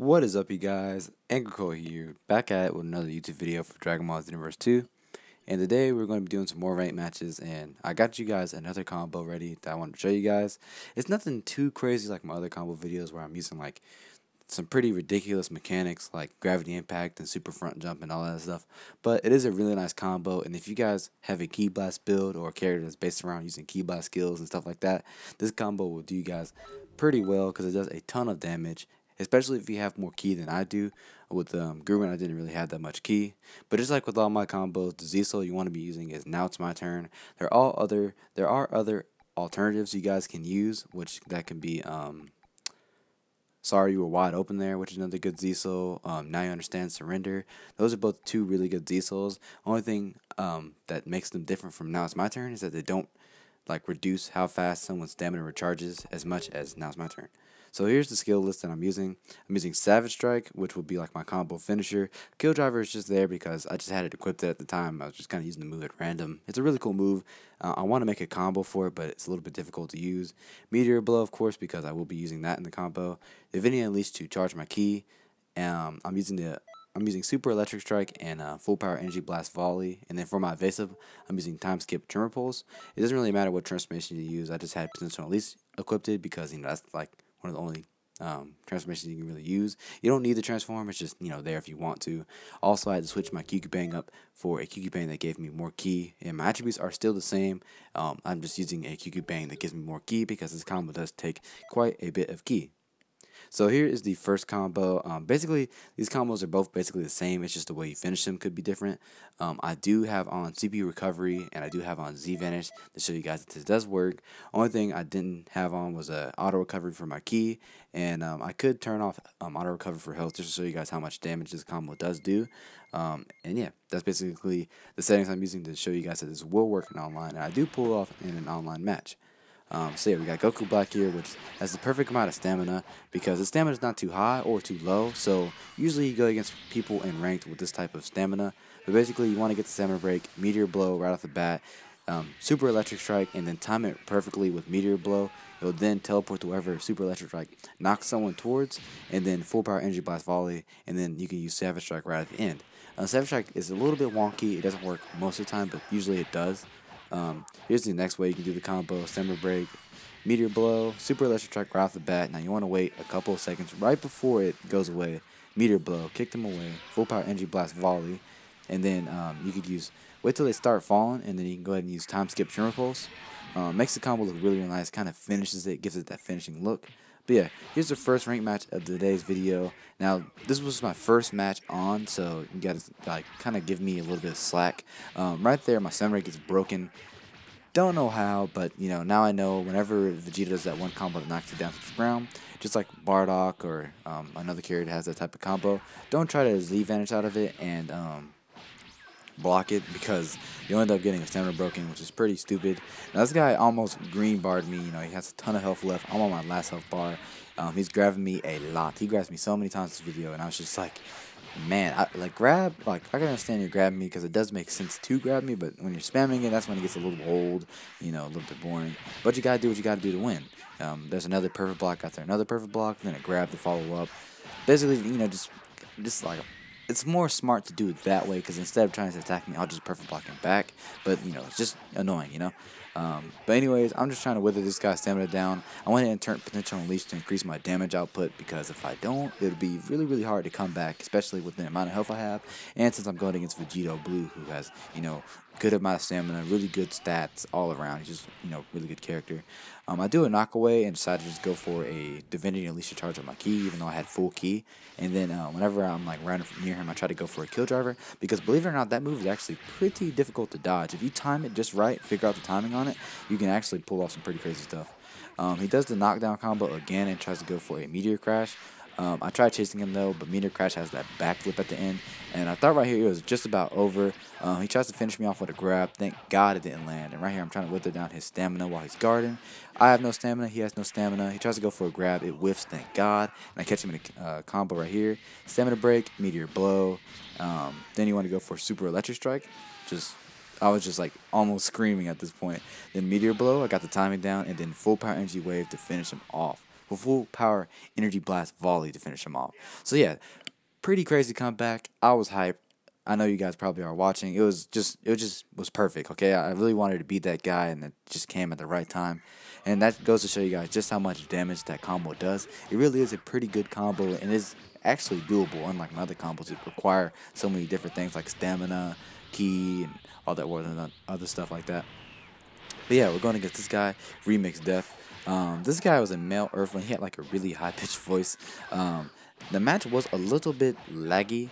What is up, you guys? AngryColt here, back at it with another YouTube video for Dragon Ball Xenoverse 2. And today we're going to be doing some more ranked matches, and I got you guys another combo ready that I want to show you guys. It's nothing too crazy like my other combo videos where I'm using like some pretty ridiculous mechanics like gravity impact and super front jump and all that stuff. But it is a really nice combo, and if you guys have a Ki Blast build or a character that's based around using Ki Blast skills and stuff like that, this combo will do you guys pretty well because it does a ton of damage, especially if you have more ki than I do. With Gurren, I didn't really have that much ki, but just like with all my combos, the Z-Soul you want to be using is Now It's My Turn. There are other alternatives you guys can use, which that can be Sorry You Were Wide Open there, which is another good Z-Soul. Now You Understand, Surrender. Those are both two really good Z-Souls. Only thing that makes them different from Now It's My Turn is that they don't like reduce how fast someone's stamina recharges as much as Now It's My Turn. So here's the skill list that I'm using. I'm using Savage Strike, which will be like my combo finisher. Kill Driver is just there because I just had it equipped at the time. I was just kind of using the move at random. It's a really cool move. I want to make a combo for it, but it's a little bit difficult to use. Meteor Blow, of course, because I will be using that in the combo. Divinity Unleashed to charge my ki. I'm using Super Electric Strike and Full Power Energy Blast Volley. And then for my evasive, I'm using Time Skip Tremor Pulse. It doesn't really matter what transformation you use. I just had Potential Unleashed equipped because that's like one of the only transformations you can really use. You don't need the transform, it's just there if you want to. Also, I had to switch my QQ Bang up for a QQ Bang that gave me more ki, and my attributes are still the same. I'm just using a QQ Bang that gives me more ki because this combo does take quite a bit of ki. So here is the first combo. Basically, these combos are both basically the same. It's just the way you finish them could be different. I do have on CPU Recovery and I do have on Z Vanish to show you guys that this does work. Only thing I didn't have on was auto recovery for my ki, and I could turn off auto recovery for health just to show you guys how much damage this combo does do. And yeah, that's basically the settings I'm using to show you guys that this will work in online, and I do pull off in an online match. So yeah, we got Goku Black here, which has the perfect amount of stamina because the stamina is not too high or too low. So usually you go against people in ranked with this type of stamina. But basically you want to get the stamina break, Meteor Blow right off the bat, Super Electric Strike, and then time it perfectly with Meteor Blow. It will then teleport to wherever Super Electric Strike knocks someone towards, and then Full Power Energy Blast Volley, and then you can use Savage Strike right at the end. Savage Strike is a little bit wonky. It doesn't work most of the time, but usually it does. Here's the next way you can do the combo: Stamina Break, Meteor Blow, Super Electric Strike right off the bat. Now you want to wait a couple of seconds right before it goes away. Meteor Blow, kick them away, Full Power Energy Blast Volley, and then you could wait till they start falling, and then you can go ahead and use Time Skip Tremor Pulse. Makes the combo look really, really nice, kind of finishes it, gives it that finishing look. But yeah, here's the first ranked match of today's video. Now, this was my first match on, so you gotta like kind of give me a little bit of slack. Right there, my stamina rate gets broken. Don't know how, but now I know whenever Vegeta does that one combo that knocks it down to the ground, just like Bardock or another character that has that type of combo, don't try to Z Vanish out of it and block it, because you'll end up getting a stamina broken, which is pretty stupid. Now this guy almost green barred me. He has a ton of health left. I'm on my last health bar. He's grabbing me a lot. He grabs me so many times this video, and I was just like, man, I can understand you're grabbing me because it does make sense to grab me, but when you're spamming it, that's when it gets a little old, a little bit boring. But you gotta do what you gotta do to win. There's another perfect block out there, another perfect block, then a grab to follow up. Basically, just like, it's more smart to do it that way, because instead of trying to attack me, I'll just perfect block him back. But it's just annoying, But anyways, I'm just trying to wither this guy's stamina down. I went ahead and turned Potential Unleashed to increase my damage output, because if I don't, it'll be really, really hard to come back, especially with the amount of health I have. And since I'm going against Vegito Blue, who has, good amount of stamina, really good stats all around. He's just, really good character. I do a knockaway and decide to just go for a Divinity Unleashed to charge up my ki, even though I had full ki. And then whenever I'm like right near him, I try to go for a Kill Driver, because believe it or not, that move is actually pretty difficult to dodge. If you time it just right, figure out the timing on it, you can actually pull off some pretty crazy stuff. He does the knockdown combo again and tries to go for a Meteor Crash. I tried chasing him though, but Meteor Crash has that backflip at the end, and I thought right here it was just about over. He tries to finish me off with a grab. Thank God it didn't land. And right here I'm trying to wither down his stamina while he's guarding. I have no stamina. He has no stamina. He tries to go for a grab. It whiffs. Thank God. And I catch him in a combo right here. Stamina break, Meteor Blow. Then you want to go for Super Electric Strike. I was just like almost screaming at this point. Then Meteor Blow. I got the timing down, and then Full Power Energy Wave to finish him off. with full power energy blast volley to finish him off. So yeah, pretty crazy comeback. I was hyped. I know you guys probably are watching. It was perfect. Okay, I really wanted to beat that guy, and it just came at the right time. And that goes to show you guys just how much damage that combo does. It really is a pretty good combo, and it's actually doable. Unlike my other combos, that require so many different things like stamina, ki, and all that other stuff like that. But yeah, we're going against this guy, Remix Death. This guy was a male Earthling. He had like a really high pitched voice. The match was a little bit laggy,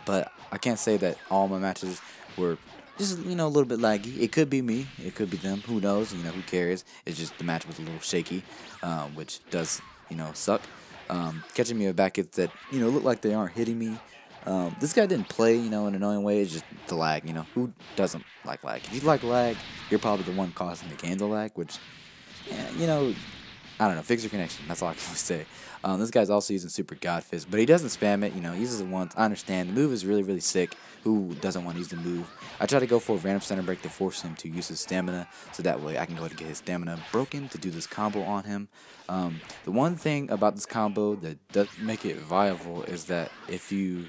but I can't say that all my matches were just, a little bit laggy. It could be me, it could be them, who knows, who cares. It's just the match was a little shaky, which does, suck. Catching me back hits that, look like they aren't hitting me. This guy didn't play, in an annoying way. It's just the lag, Who doesn't like lag? If you like lag, you're probably the one causing the game to lag, which, yeah, I don't know, fix your connection. That's all I can say. This guy's also using Super God Fist, but he doesn't spam it. Uses it once. I understand. The move is really, really sick. Who doesn't want to use the move? I try to go for a random center break to force him to use his stamina, so that way I can go ahead and get his stamina broken to do this combo on him. The one thing about this combo that does make it viable is that if you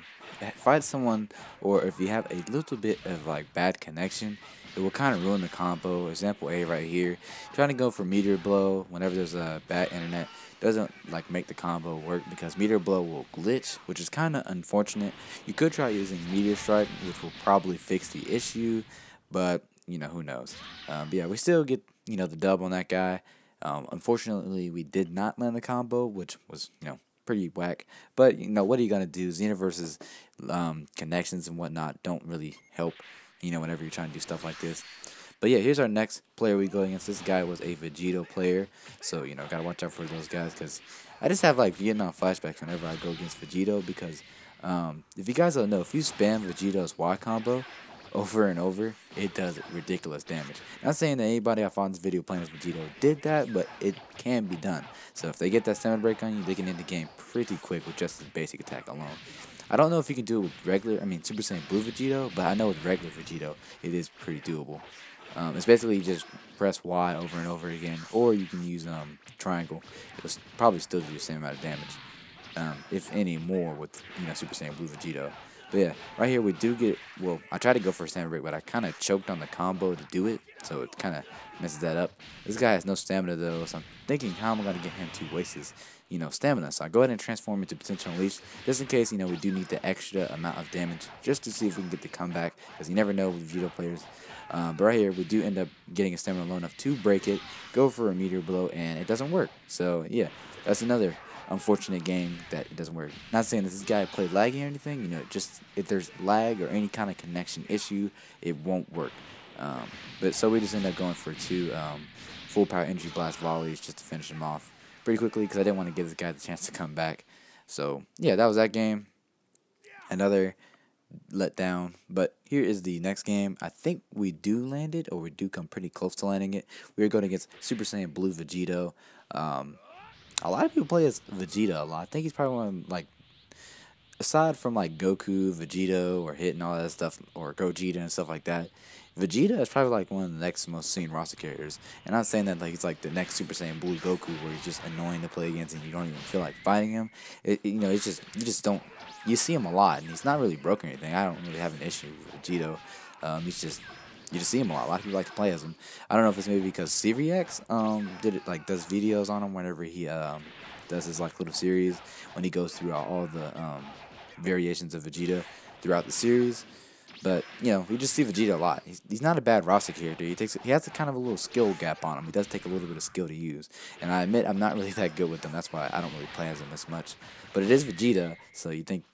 fight someone, or if you have a little bit of like bad connection, it will kind of ruin the combo. Example A right here. Trying to go for Meteor Blow whenever there's a bad internet doesn't like make the combo work, because Meteor Blow will glitch, which is kind of unfortunate. You could try using Meteor Strike, which will probably fix the issue, but who knows. But yeah, we still get the dub on that guy. Unfortunately, we did not land the combo, which was pretty whack. But what are you gonna do? Xenoverses connections and whatnot don't really help. Whenever you're trying to do stuff like this. But yeah, here's our next player we go against. This guy was a Vegito player, so gotta watch out for those guys, because I just have like Vietnam flashbacks whenever I go against Vegito, because if you guys don't know, if you spam Vegito's Y combo over and over, it does ridiculous damage. Not saying that anybody I found this video playing as Vegito did that, but it can be done. So if they get that stamina break on you, they can end the game pretty quick with just this basic attack alone. I don't know if you can do it with regular, Super Saiyan Blue Vegito, but I know with regular Vegito, it is pretty doable. It's basically just press Y over and over again, or you can use triangle. It'll probably still do the same amount of damage, if any more with Super Saiyan Blue Vegito. But yeah, right here we do get, well, I tried to go for a stamina break, but I kind of choked on the combo to do it, so it kind of messes that up. This guy has no stamina though, so I'm thinking, how am I going to get him to waste his stamina? So I go ahead and transform into Potential Unleash, just in case, we do need the extra amount of damage, just to see if we can get the comeback, because you never know with Vegito players. But right here, we do end up getting a stamina low enough to break it, go for a Meteor Blow, and it doesn't work. So yeah, that's another unfortunate game that it doesn't work. Not saying that this guy played laggy or anything, just if there's lag or any kind of connection issue, it won't work. But so we just end up going for two full power energy blast volleys just to finish him off pretty quickly, because I didn't want to give this guy the chance to come back. So yeah, that was that game. Another letdown. But here is the next game. I think we do land it, or we do come pretty close to landing it. We are going against Super Saiyan Blue Vegito. A lot of people play as Vegeta a lot. I think he's probably one of, like, aside from like Goku, Vegito, or Hit and all that stuff, or Gogeta and stuff like that, Vegeta is probably like one of the next most seen roster characters. And I'm not saying that like he's like the next Super Saiyan Blue Goku, where he's just annoying to play against and you don't even feel like fighting him. It's just, you just don't, you see him a lot, and he's not really broken or anything. I don't really have an issue with Vegito. He's just, you just see him a lot. A lot of people like to play as him. I don't know if it's maybe because CVX does videos on him whenever he does his like little series, when he goes through all the variations of Vegeta throughout the series. But you just see Vegeta a lot. He's not a bad roster character. He has a kind of a little skill gap on him. He does take a little bit of skill to use, and I admit I'm not really that good with him. That's why I don't really play as him as much. But it is Vegeta, so you think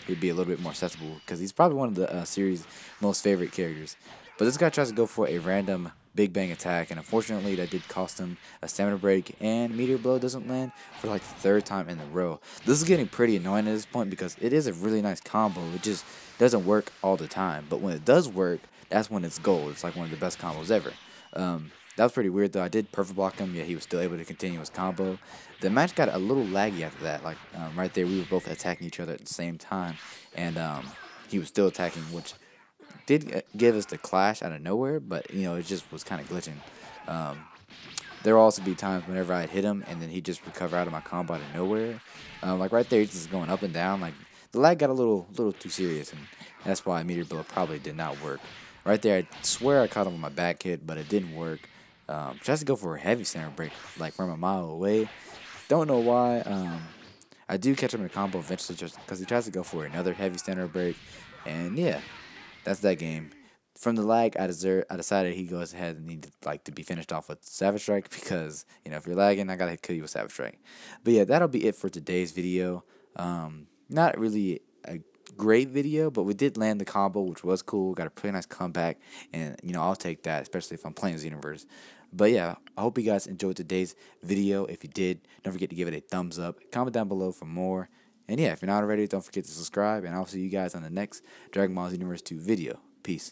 he'd be a little bit more accessible, because he's probably one of the series' most favorite characters. But this guy tries to go for a random Big Bang attack, and unfortunately that did cost him a stamina break, and Meteor Blow doesn't land for like the third time in a row. This is getting pretty annoying at this point, because it is a really nice combo. It just doesn't work all the time, but when it does work, that's when it's gold. It's like one of the best combos ever. That was pretty weird though. I did perfect block him, yet he was still able to continue his combo. The match got a little laggy after that. Like right there, we were both attacking each other at the same time, and he was still attacking, which did give us the clash out of nowhere, but it just was kind of glitching. there will also be times whenever I'd hit him and then he'd just recover out of my combo out of nowhere. Like right there, he's just going up and down. Like the lag got a little too serious, and that's why Meteor Blow probably did not work. Right there, I swear I caught him with my back hit, but it didn't work. Tries to go for a heavy center break, like from a mile away. Don't know why. I do catch him in a combo eventually, just because he tries to go for another heavy center break, and yeah, that's that game. From the lag, I decided he goes ahead and needed to be finished off with Savage Strike because if you're lagging, I gotta kill you with Savage Strike. But yeah, that'll be it for today's video. Not really a great video, but we did land the combo, which was cool. Got a pretty nice comeback, and I'll take that, especially if I'm playing Xenoverse. But yeah, I hope you guys enjoyed today's video. If you did, don't forget to give it a thumbs up. Comment down below for more. And yeah, if you're not already, don't forget to subscribe. And I'll see you guys on the next Dragon Ball Xenoverse 2 video. Peace.